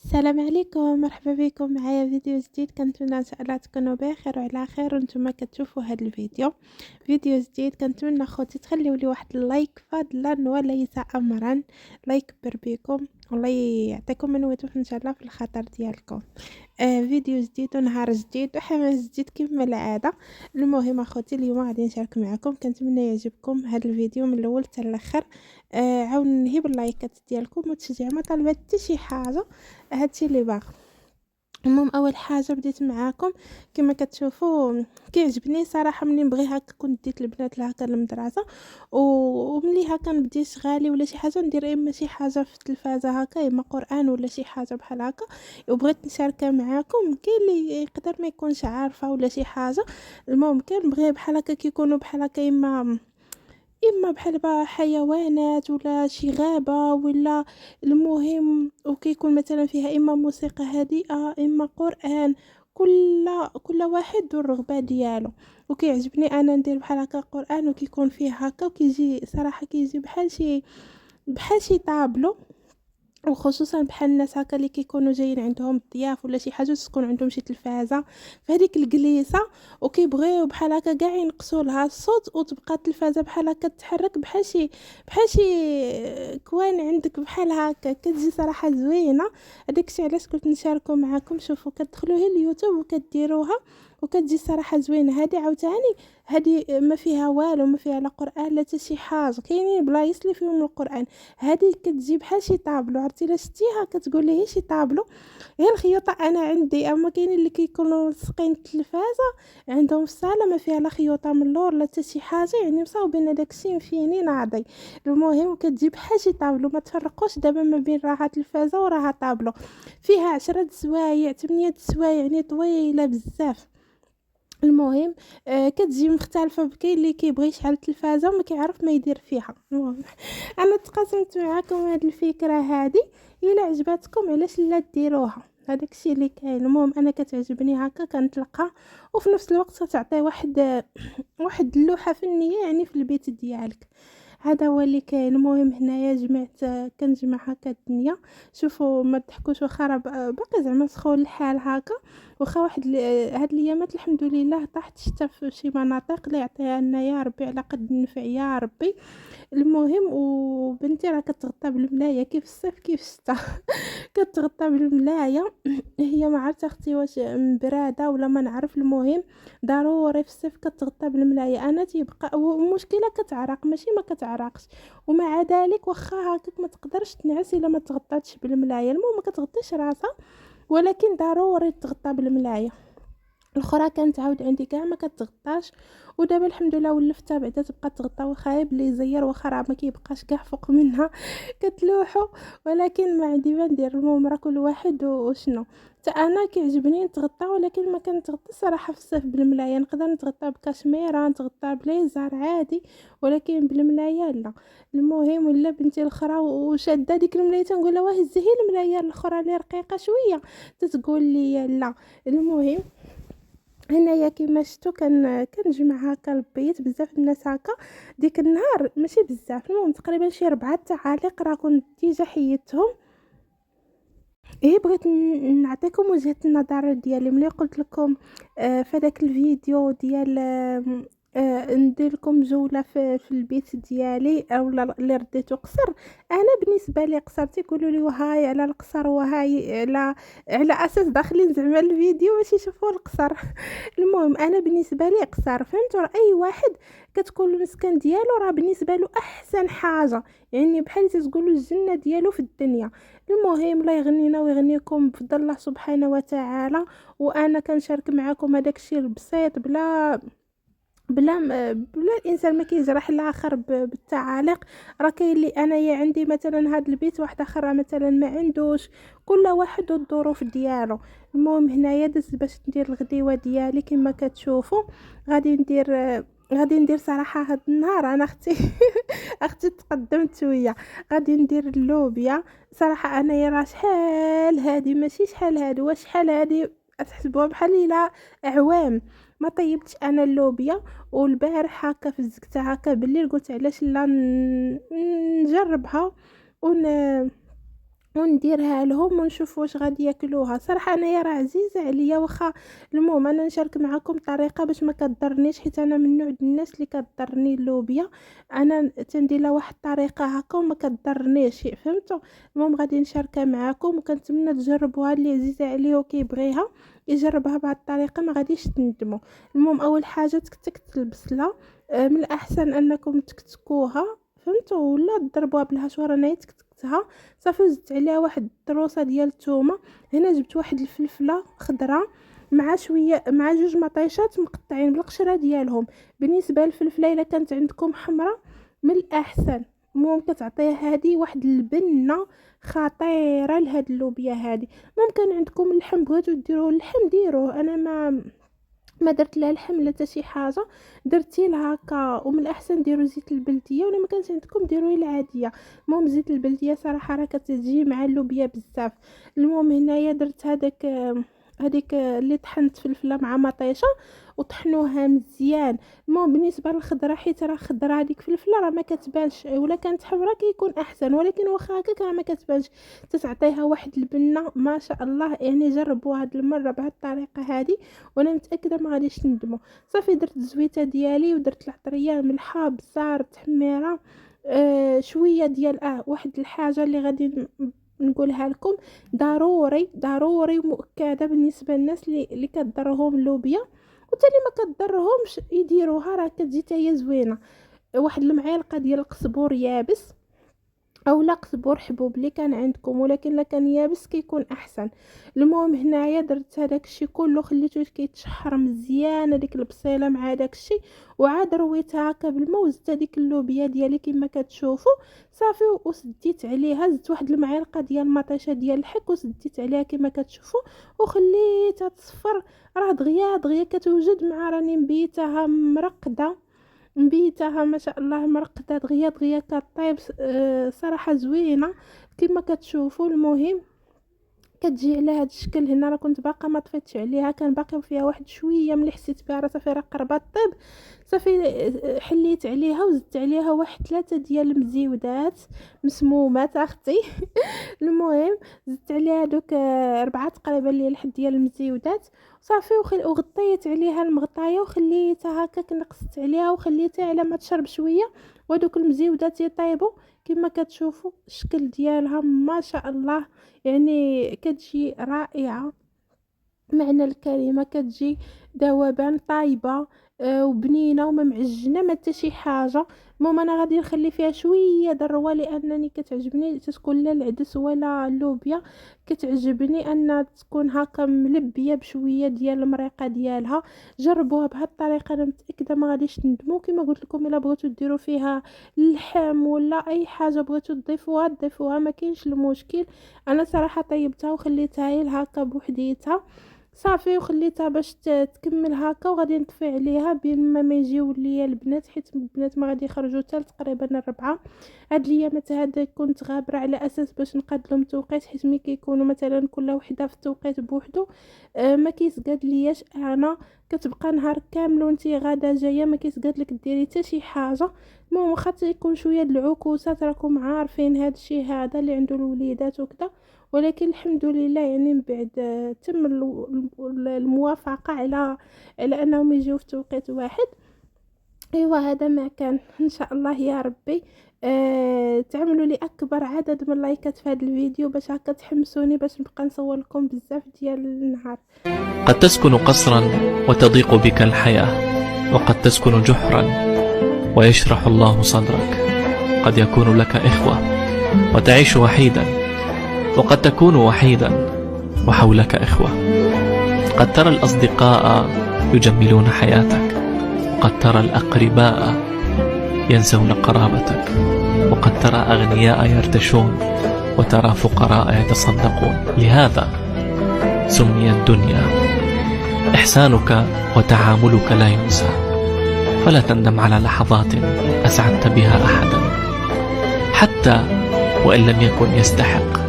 السلام عليكم، مرحبا بكم معايا فيديو جديد. كنتمنى ان شاء الله تكونوا بخير وعلى خير وانتم كتشوفوا هذا فيديو جديد. كنتمنى اخوتي تخليو لي واحد اللايك فضلا وليس امرا. لايك كبر بكم، والله يعطيكم من وتوف ان شاء الله في الخاطر ديالكم. فيديو جديد ونهار جديد وحماس جديد كما العاده. المهم اخوتي اليوم غادي نشارك معكم، كنتمنى يعجبكم هذا الفيديو من الاول حتى الاخر. عاون نهيب اللايكات ديالكم وتشجيع، ما طالبه حتى شي حاجه، هادشي اللي باغا. المهم اول حاجه بديت معاكم كما كتشوفوا، كيعجبني صراحه ملي نبغي هكا كنت ديت البنات لهكا للمدرسه، وملي هكا نبديش غالي ولا شي حاجه ندير اما شي حاجه في التلفازه هكا، اما قران ولا شي حاجه بحال هكا وبغيت نشاركها معاكم. كاين اللي يقدر ما يكونش عارفه ولا شي حاجه، المهم كنبغي بحال هكا كيكونوا بحال هكا، اما بحال حيوانات ولا شي غابه ولا، المهم وكيكون مثلا فيها اما موسيقى هادئه اما قران. كل واحد والرغبه ديالو. وكيعجبني انا ندير بحال هكا قران وكيكون فيه هكا وكيجي صراحه كيجي بحال شي طابلو. وخصوصا بحال الناس هكا اللي كيكونوا جايين عندهم ضياف ولا شي حاجه تكون عندهم شي تلفازه في هذيك الجليسه، وكيبغيو بحال هكا كاع ينقصوا لها الصوت وتبقى التلفازه بحال هكا تتحرك بحال شي كوان عندك بحال هكا، كتجي صراحه زوينه. هذاك علاش قلت نشاركو معاكم. شوفوا كتدخلوا هي اليوتيوب وكديروها وكتجي صراحه زوينه. هذه عاوتاني هذه ما فيها والو، ما فيها لا قران لا حتى شي حاجه، كاينين بلايص اللي فيهم القران. هذه كتجي بحال شي طابلو، عرفتي لا شتيها كتقول لي هي شي طابلو. هي الخيوطه انا عندي، اما كاينين اللي كيكونوا لصقين التلفازه عندهم في الصاله ما فيها لا خيوطه من اللور لا حتى شي حاجه، يعني مصاوبين هذاك الشيء مفيني ناضي. المهم كتجي بحال شي طابلو، ما تفرقوش دابا ما بين راها تلفازه وراها طابلو. فيها 10 سوايع 8 سوايع، يعني طويله بزاف. المهم كتجي مختلفه، كاين اللي كيبغي يشعل التلفازه وما كيعرف ما يدير فيها. المهم انا تقاسمت معكم هذه الفكره هذه، الا عجبتكم علاش لا ديروها. هذاك الشيء اللي كاين. المهم انا كتعجبني هكا كنطلقها، وفي نفس الوقت تعطي واحد اللوحه فنيه يعني في البيت ديالك. هذا هو اللي كاين. المهم هنايا جمعت، كنجمع هكا الدنيا. شوفوا ما تضحكوش، واخا راه باقي زعما سخون الحال هكا، واخا واحد هاد الايامات الحمد لله طاحت الشتا في شي مناطق، لا يعطيها لنا يا ربي على قد النفع يا ربي. المهم وبنتي راه كتغطى بالملايه كيف الصيف كيف الشتا كتغطى بالملايه. هي ما عرفت اختي واش مبراده ولا ما نعرف. المهم ضروري في الصيف كتغطى بالملايه. انا تيبقى المشكله كتعرق، ماشي ما كتعرقش، ومع ذلك واخا هكاك ما تقدرش تنعس الا ما تغطاتش بالملايه. المهم ما كتغطيش راسها، ولكن ضروري تغطى بالملايه. الاخرى كانت عاود عندي كاع ما كتغطاش، ودابا الحمد لله ولفتها بعدا تبقى تغطى، وخايب اللي يزير واخا راه ما كيبقاش كاع فوق منها كتلوحو. ولكن ما عندي ما ندير. المهم راه كل واحد وشنو. حتى انا كيعجبني نتغطى، ولكن ما كنتغطى صراحه في الصيف بالملايه. نقدر نتغطى بكاشميره، نتغطى بليزر عادي، ولكن بالملايه لا. المهم ولا بنتي الاخرى وشاده ديك الملايه تنقول لها واه هزي هي الملايه الاخرى اللي رقيقه شويه، تتقول لي لا. المهم هنايا كيما شفتوا كنجمع هكا البيت بزاف الناس هكا ديك النهار، ماشي بزاف، المهم تقريبا شي 4 تعاليق راه كنت ديجا حيدتهم. ايه بغيت نعطيكم وجهة النظر ديالي ملي قلت لكم في داك الفيديو ديال ندير لكم جوله في البيت ديالي او اللي رديته قصر. انا بالنسبه لي قصر تيقولوا لي وهاي على القصر وهاي على اساس داخلين زعما الفيديو باش يشوفوا القصر. المهم انا بالنسبه لي قصر، فهمتوا؟ راه اي واحد كتكون المسكن ديالو راه بالنسبه له احسن حاجه، يعني بحال تقولوا الجنه ديالو في الدنيا. المهم لا يغنينا ويغنيكم بفضل الله سبحانه وتعالى. وانا كنشارك معكم هذاك الشيء البسيط، بلا الانسان ما كيجرح الاخر بالتعاليق. راه كاين اللي انايا عندي مثلا هذا البيت، واحد اخر راه مثلا ما عندوش، كل واحد والظروف ديالو. المهم هنايا دزت باش ندير الغديوه ديالي كما كتشوفوا. غادي ندير غادي ندير صراحه هاد النهار انا اختي اختي تقدمت شويه. غادي ندير اللوبيا. صراحه انايا راه شحال هادي، ماشي شحال هادي، واش شحال هادي تحسبوها بحال الا اعوام ما طيبتش انا اللوبيا. والبارح هكا فزقتها هكا بالليل، قلت علاش لا نجربها ون ونديرها لهم ونشوف واش غادي ياكلوها. صراحه انايا راه عزيزه عليا، واخا المهم انا نشارك معكم طريقه باش ما كضرنيش، حيت انا من نوع الناس اللي كضرني اللوبيا. انا تندير لها واحد الطريقه هكا وما كضرنيش، فهمتوا؟ المهم غادي نشاركها معكم، وكنتمنى تجربوها. اللي عزيزه عليه وكيبغيها يجربها بهذه الطريقه، ما غاديش تندموا. المهم اول حاجه تكتكت البصله، من الاحسن انكم تكتكوها، فهمتوا؟ ولا تضربوها بالهشوار. انا تكتكتها صافي، وزدت عليها واحد الطروسه ديال الثومه. هنا جبت واحد الفلفله خضراء مع شويه، مع جوج مطيشات مقطعين بالقشره ديالهم. بالنسبه للفلفله الا كانت عندكم حمراء من الاحسن. المهم كتعطيها هذه واحد البنه خطيره لهاد اللوبيا هذه. ممكن عندكم اللحم بغيتو ديروه اللحم ديروه، انا ما درت لها اللحم لا حتى شي حاجه، درتي لها هكا. ومن الاحسن ديروا زيت البلديه، ولا ما كانش عندكم ديروا العاديه. المهم زيت البلديه صراحه راه كتجي مع اللوبيا بزاف. المهم هنايا درت هذيك اللي طحنت فلفله مع مطيشه وطحنوها مزيان. المهم بالنسبه للخضره، حيت راه خضره هذيك فلفله راه ما كتبانش، ولا كانت حمراء كيكون احسن، ولكن واخا هكاك راه ما كتبانش، تتعطيها واحد البنه ما شاء الله. يعني جربوا هاد المره بهاد الطريقه هذه وانا متاكده ما غاديش تندموا. صافي درت الزويته ديالي ودرت العطريه، ملحه، بزار، تحميره، شويه ديال واحد الحاجه اللي غادي نقولها لكم ضروري ضروري ومؤكده بالنسبه للناس اللي كضرهم اللوبيا، وحتى اللي ما كضرهمش يديروها، راه كتجي حتى هي زوينه. واحد المعلقه ديال القزبور يابس او لا قزبور حبوب اللي كان عندكم، ولكن لا كان يابس كيكون احسن. المهم هنايا درت هذاك الشيء كله، خليته كيتشحر مزيان هذيك البصيله مع داك الشيء، وعاد رويتها هكا بالماء، وزدت هذيك اللوبيا ديالي كما كتشوفوا. صافي وسديت عليها، زدت واحد المعلقه ديال مطيشه ديال الحك وسديت عليها كما كتشوفوا، وخليتها تصفر. راه دغيا دغيا كتوجد مع راني مبيتها مرقده، مبيتها ما شاء الله مرقده دغيا دغيا كطيب. صراحه زوينه كما كتشوفوا. المهم كتجي على هذا الشكل. هنا راه كنت باقا ما طفيتش عليها، كان باقي فيها واحد شويه ملي حسيت بها راه صافي راه قربت طيب. صافي حليت عليها وزدت عليها واحد 3 ديال المزيودات مسمومات اختي. المهم زدت عليها دوك 4 تقريبا اللي الحد ديال المزيودات صافي، وغطيت عليها المغطايه وخليتها هكاك، نقصت عليها وخليتها على ما تشرب شويه، ودوك المزيودات يطيبوا. كما كتشوفوا الشكل ديالها ما شاء الله، يعني كتجي رائعه معنى الكلمه، كتجي ذوبان طايبه وبنينه وما معجنه ما حتى شي حاجه. المهم انا غادي نخلي فيها شويه الروا، لانني كتعجبني تكون لا العدس ولا اللوبيا، كتعجبني ان تكون هكا ملبيه بشويه ديال المريقه ديالها. جربوها بهذه الطريقه، انا متاكده ما غاديش تندموا. كما قلت لكم الا بغيتوا ديروا فيها اللحم ولا اي حاجه بغيتوا تضيفوها ما كاينش المشكل. انا صراحه طيبتها وخليتها هي هكا بوحديتها صافي، وخليتها باش تكمل هكا، وغادي نطفي عليها بين ما يجيو ليا البنات، حيت البنات ما غادي يخرجوا حتى تقريبا 4. هاد الايامات هذا كنت غابره على اساس باش نقاد لهم توقيت، حيت ملي كيكونوا مثلا كل وحده في التوقيت بوحدو ما كيسقاد لياش انا، كتبقى نهار كامل وانتي غادا جايه ما كيسقاد لك ديري حتى شي حاجه. المهم واخا يكون شويه د العكوسات، راكم عارفين هاد الشيء هذا اللي عنده الوليدات وكذا، ولكن الحمد لله يعني من بعد تم الموافقه على انهم يجيو في توقيت واحد. ايوا هذا ما كان. ان شاء الله يا ربي تعملوا لي اكبر عدد من اللايكات في هذا الفيديو باش هكا تحمسوني باش نبقى نصور لكم بزاف ديال النهار. قد تسكن قصرا وتضيق بك الحياة، وقد تسكن جحرا ويشرح الله صدرك. قد يكون لك إخوة وتعيش وحيدا، وقد تكون وحيدا وحولك إخوة. قد ترى الأصدقاء يجملون حياتك، وقد ترى الأقرباء ينسون قرابتك، وقد ترى أغنياء يرتشون وترى فقراء يتصدقون. لهذا سمي الدنيا. إحسانك وتعاملك لا ينسى، فلا تندم على لحظات أسعدت بها أحدا حتى وإن لم يكن يستحق.